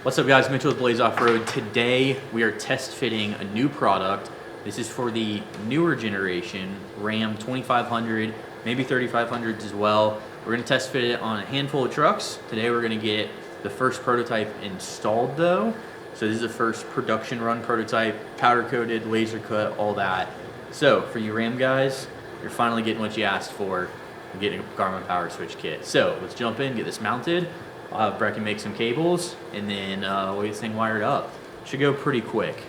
What's up guys, Mitchell with Blaze Off-Road. Today we are test fitting a new product. This is for the newer generation Ram 2500, maybe 3500s as well. We're gonna test fit it on a handful of trucks. Today we're gonna get the first prototype installed though. So this is the first production run prototype, powder coated, laser cut, all that. So for you Ram guys, you're finally getting what you asked for. You're getting a Garmin PowerSwitch kit. So let's jump in, get this mounted. I'll have Brecken make some cables, and then we'll get this thing wired up. Should go pretty quick.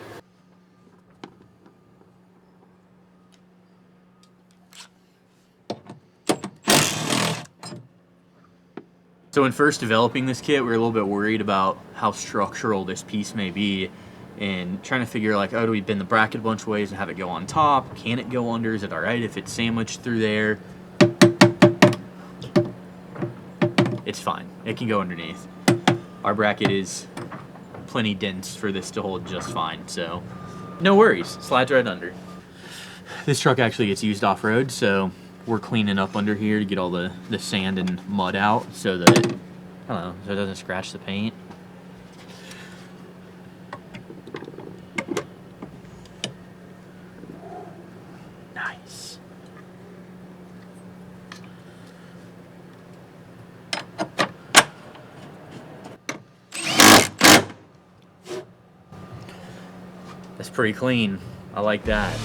So when first developing this kit, we were a little bit worried about how structural this piece may be, and trying to figure like, oh, do we bend the bracket a bunch of ways and have it go on top? Can it go under? Is it all right if it's sandwiched through there? It's fine. It can go underneath. Our bracket is plenty dense for this to hold just fine, so no worries. Slides right under. This truck actually gets used off-road, so we're cleaning up under here to get all the sand and mud out so that, I don't know, so it doesn't scratch the paint. Nice. That's pretty clean. I like that.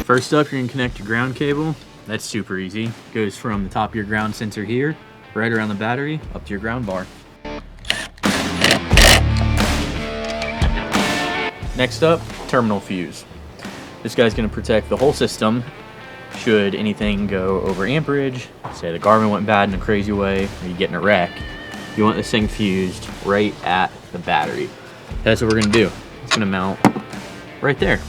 First up, you're gonna connect your ground cable. That's super easy. Goes from the top of your ground sensor here, right around the battery, up to your ground bar. Next up, terminal fuse. This guy's gonna protect the whole system should anything go over amperage. Say the Garmin went bad in a crazy way, or you get in a wreck. You want this thing fused right at the battery. That's what we're gonna do. It's gonna mount right there.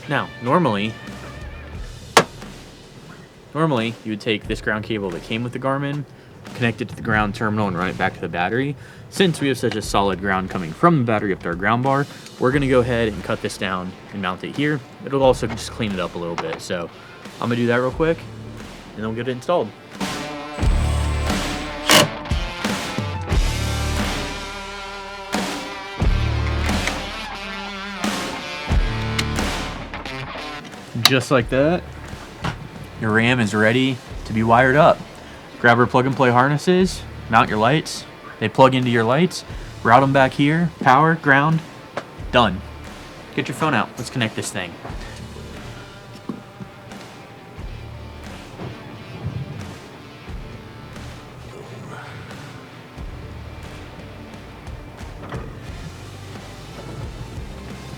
Now, normally you would take this ground cable that came with the Garmin, connect it to the ground terminal, and run it back to the battery. Since we have such a solid ground coming from the battery up to our ground bar, we're gonna go ahead and cut this down and mount it here. It'll also just clean it up a little bit. So I'm gonna do that real quick, and then we'll get it installed. Just like that, your Ram is ready to be wired up. Grab our plug and play harnesses, mount your lights. They plug into your lights, route them back here, power, ground, done. Get your phone out, let's connect this thing.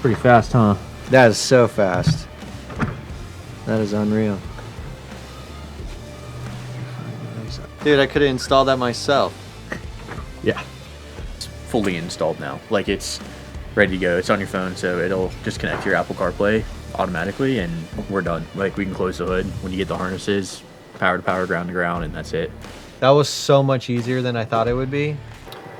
Pretty fast, huh? That is so fast. That is unreal. Dude, I could have installed that myself. Yeah. It's fully installed now. Like, it's ready to go. It's on your phone, so it'll just connect to your Apple CarPlay automatically, and we're done. Like, we can close the hood when you get the harnesses, power to power, ground to ground, and that's it. That was so much easier than I thought it would be.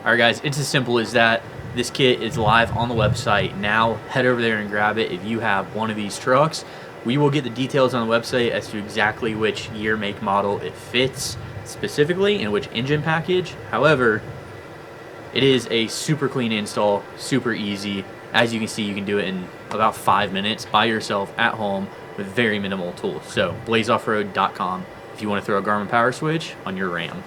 All right, guys, it's as simple as that. This kit is live on the website now. Head over there and grab it if you have one of these trucks. We will get the details on the website as to exactly which year, make, model it fits specifically and which engine package. However, it is a super clean install, super easy. As you can see, you can do it in about 5 minutes by yourself at home with very minimal tools. So blazeoffroad.com if you want to throw a Garmin PowerSwitch on your Ram.